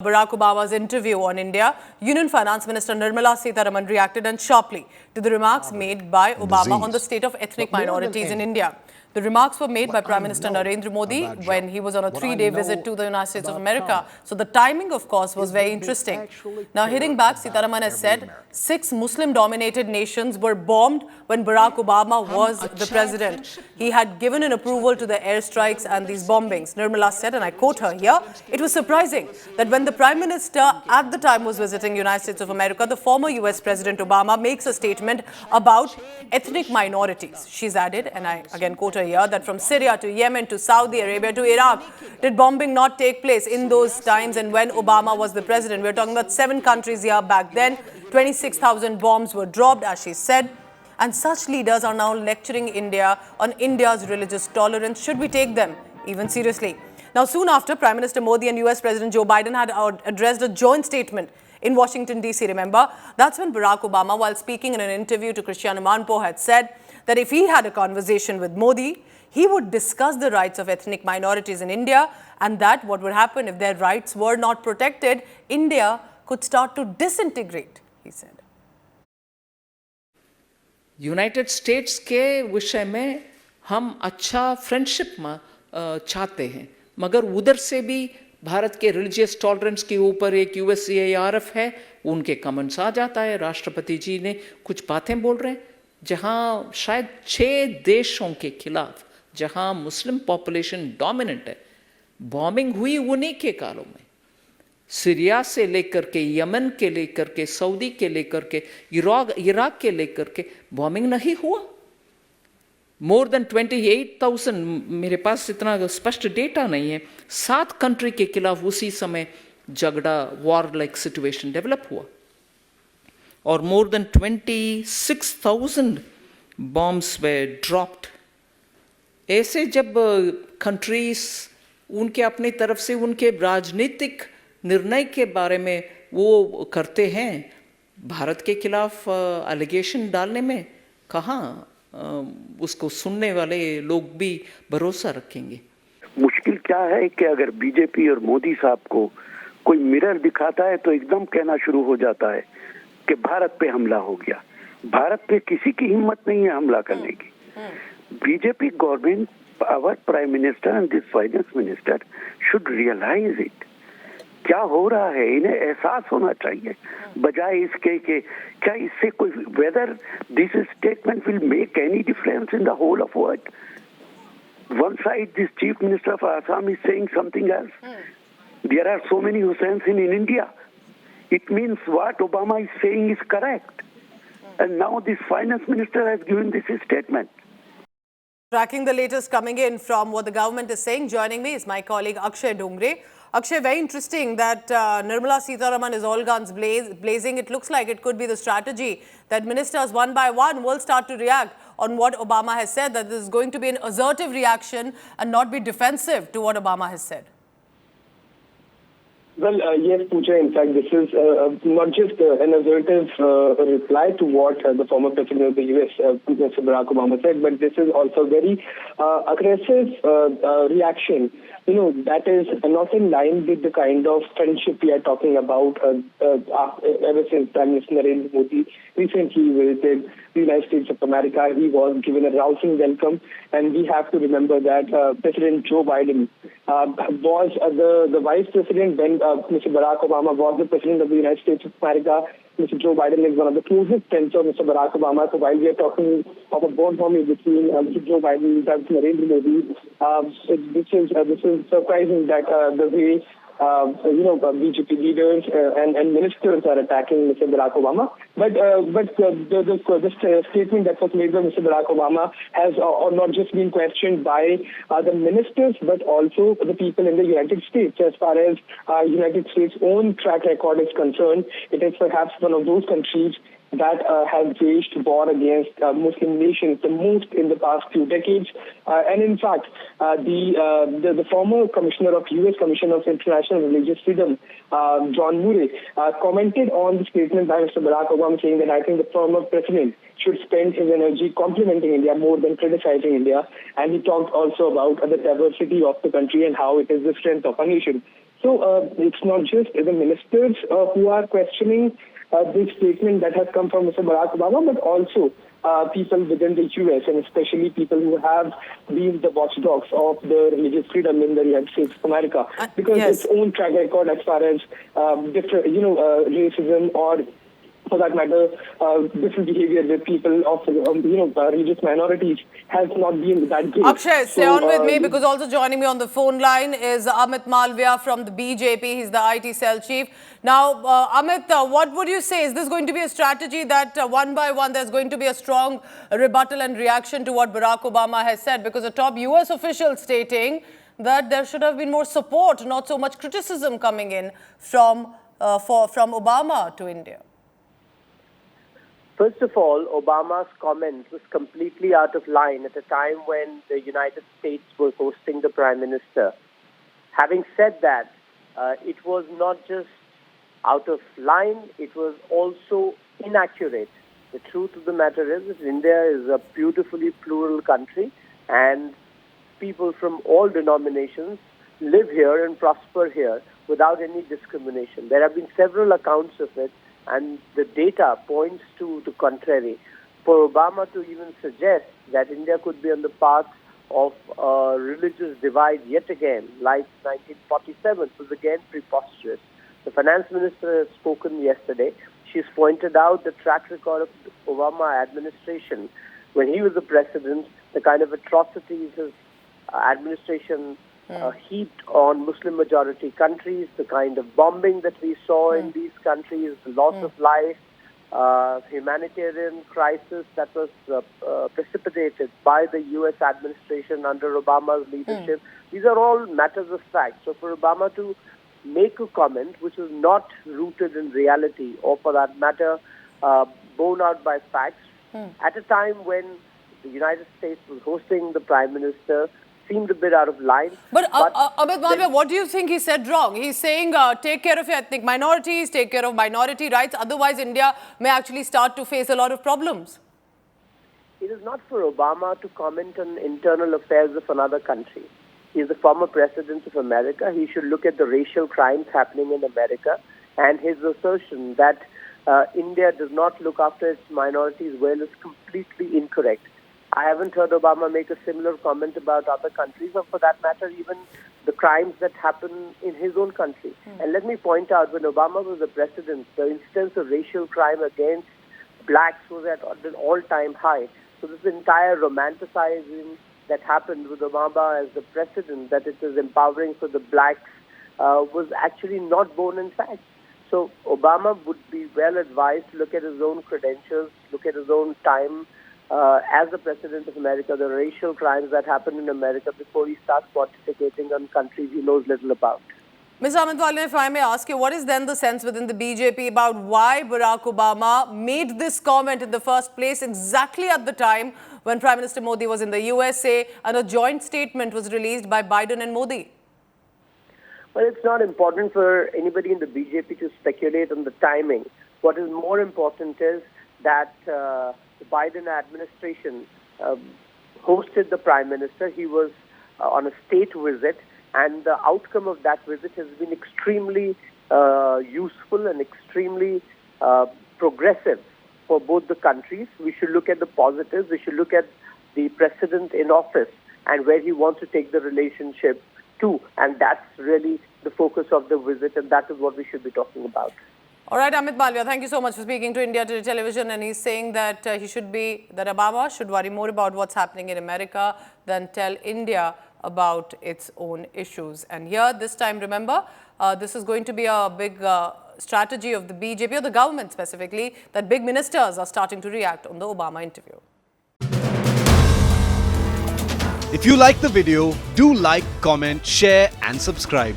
Barack Obama's interview on India, Union Finance Minister Nirmala Sitharaman reacted sharply to the remarks made by Obama on the state of ethnic minorities in India. The remarks were made by Prime Minister Narendra Modi when he was on a 3-day visit to the United States of America. So the timing, of course, was very interesting. Now, hitting back, Sitharaman has said 6 Muslim-dominated nations were bombed when Barack Obama was the president. He had given an approval to the airstrikes and these bombings. Nirmala said, and I quote her here, "It was surprising that when the Prime Minister at the time was visiting the United States of America, the former US President Obama makes a statement about ethnic minorities." She's added, and I again quote her here, that from Syria to Yemen to Saudi Arabia to Iraq, did bombing not take place in those times and when Obama was the president? We're talking about 7 countries here back then. 26,000 bombs were dropped, as she said. And such leaders are now lecturing India on India's religious tolerance. Should we take them even seriously? Now, soon after, Prime Minister Modi and US President Joe Biden had addressed a joint statement in Washington, D.C., remember? That's when Barack Obama, while speaking in an interview to Cristiano Manpo, had said that if he had a conversation with Modi, he would discuss the rights of ethnic minorities in India, and that what would happen if their rights were not protected, India could start to disintegrate, he said. United states के विषय में हम अच्छा friendship चाहते हैं, मगर उधर से भी भारत के रिलीजियस टॉलरेंस के ऊपर एक यूएससीआईआरएफ है, उनके कमेंट्स आ जाता है। राष्ट्रपति जी ने कुछ बातें बोल रहे हैं, जहां शायद 6 देशों के खिलाफ, जहां मुस्लिम पॉपुलेशन डोमिनेंट है, बॉम्बिंग हुई उन्हीं के कालों में। सीरिया से लेकर के, यमन के लेकर के, सऊदी के लेकर के, इराक के लेकर के बॉम्बिंग नहीं हुआ। मोर देन 28,000, मेरे पास इतना स्पष्ट डेटा नहीं है, 7 कंट्री के खिलाफ उसी समय झगड़ा, वॉर लाइक सिचुएशन डेवलप हुआ, और मोर देन 26,000 बॉम्ब्स वे ड्रॉप्ड। ऐसे जब कंट्रीज उनके अपनी तरफ से उनके राजनीतिक निर्णय के बारे में वो करते हैं, भारत के खिलाफ एलिगेशन डालने में कहाँ उसको सुनने वाले लोग भी भरोसा रखेंगे? मुश्किल क्या है कि अगर बीजेपी और मोदी साहब को कोई मिरर दिखाता है तो एकदम कहना शुरू हो जाता है कि भारत पे हमला हो गया। भारत पे किसी की हिम्मत नहीं है हमला करने की। BJP government, our Prime Minister and this Finance Minister should realize it. क्या हो रहा है इन्हें एहसास होना चाहिए, बजाय इसके कि क्या इससे कोई whether this statement will make any difference in the whole of world. One side this Chief Minister of Assam is saying something else. There are so many Hussains in India. It means what Obama is saying is correct. And now this Finance Minister has given this statement. Tracking the latest coming in from what the government is saying, joining me is my colleague Akshay Dongre. Akshay, very interesting that Nirmala Sitharaman is all guns blazing. It looks like it could be the strategy that ministers one by one will start to react on what Obama has said, that this is going to be an assertive reaction and not be defensive to what Obama has said. Well, yes, Pooja, in fact, this is not just an assertive reply to what the former president of the US, Mr. Barack Obama said, but this is also a very aggressive reaction, that is not in line with the kind of friendship we are talking about ever since Prime Minister Narendra Modi recently visited the United States of America. He was given a rousing welcome, and we have to remember that President Joe Biden was the vice president when Mr. Barack Obama was the president of the United States of America. Mr. Joe Biden is one of the closest friends of Mr. Barack Obama. So while we are talking of a bond forming between Mr. Joe Biden and Narendra Modi, this is surprising that the way BJP leaders and ministers are attacking Mr. Barack Obama. But the statement that was made by Mr. Barack Obama has not just been questioned by the ministers, but also the people in the United States. As far as United States' own track record is concerned, it is perhaps one of those countries that have waged war against Muslim nations the most in the past few decades. And in fact, the former commissioner of U.S. Commission of International Religious Freedom, John Murray, commented on the statement by Mr. Barack Obama, saying that I think the former president should spend his energy complimenting India more than criticizing India. And he talked also about the diversity of the country and how it is the strength of a nation. So it's not just the ministers who are questioning this statement that has come from Mr. Barack Obama, but also people within the U.S. and especially people who have been the watchdogs of the religious freedom in the United States of America, because yes. its own track record as far as different, racism or, for that matter, different behavior with people of religious minorities has not been that great. Akshay, stay on with me, because also joining me on the phone line is Amit Malviya from the BJP. He's the IT cell chief. Now, Amit, what would you say? Is this going to be a strategy that one by one there's going to be a strong rebuttal and reaction to what Barack Obama has said? Because a top US official stating that there should have been more support, not so much criticism coming in from Obama to India. First of all, Obama's comment was completely out of line at a time when the United States was hosting the Prime Minister. Having said that, it was not just out of line, it was also inaccurate. The truth of the matter is that India is a beautifully plural country, and people from all denominations live here and prosper here without any discrimination. There have been several accounts of it, and the data points to the contrary. For Obama to even suggest that India could be on the path of a religious divide yet again, like 1947, was again preposterous. The finance minister has spoken yesterday. She's pointed out the track record of the Obama administration. When he was the president, the kind of atrocities his administration heaped on Muslim-majority countries, the kind of bombing that we saw in these countries, the loss of life, humanitarian crisis that was precipitated by the U.S. administration under Obama's leadership. These are all matters of fact. So for Obama to make a comment which is not rooted in reality, or for that matter, borne out by facts, at a time when the United States was hosting the Prime Minister, seemed a bit out of line. But Amit Malviya, what do you think he said wrong? He's saying take care of your ethnic minorities, take care of minority rights, otherwise India may actually start to face a lot of problems. It is not for Obama to comment on internal affairs of another country. He is the former president of America. He should look at the racial crimes happening in America, and his assertion that India does not look after its minorities well is completely incorrect. I haven't heard Obama make a similar comment about other countries, or for that matter, even the crimes that happen in his own country. And let me point out, when Obama was the president, the instance of racial crime against blacks was at an all-time high. So this entire romanticizing that happened with Obama as the president, that it was empowering for the blacks, was actually not born in fact. So Obama would be well advised to look at his own credentials, look at his own time as the President of America, the racial crimes that happened in America, before he starts pontificating on countries he knows little about. Mr. Amit Malviya, if I may ask you, what is then the sense within the BJP about why Barack Obama made this comment in the first place exactly at the time when Prime Minister Modi was in the USA and a joint statement was released by Biden and Modi? Well, it's not important for anybody in the BJP to speculate on the timing. What is more important is that the Biden administration hosted the Prime Minister. He was on a state visit, and the outcome of that visit has been extremely useful and extremely progressive for both the countries. We should look at the positives. We should look at the president in office and where he wants to take the relationship to. And that's really the focus of the visit, and that is what we should be talking about. All right, Amit Malviya, thank you so much for speaking to India Today Television. And he's saying that that Obama should worry more about what's happening in America than tell India about its own issues. And here, this time, remember, this is going to be a big strategy of the BJP, or the government specifically, that big ministers are starting to react on the Obama interview. If you like the video, do like, comment, share and subscribe.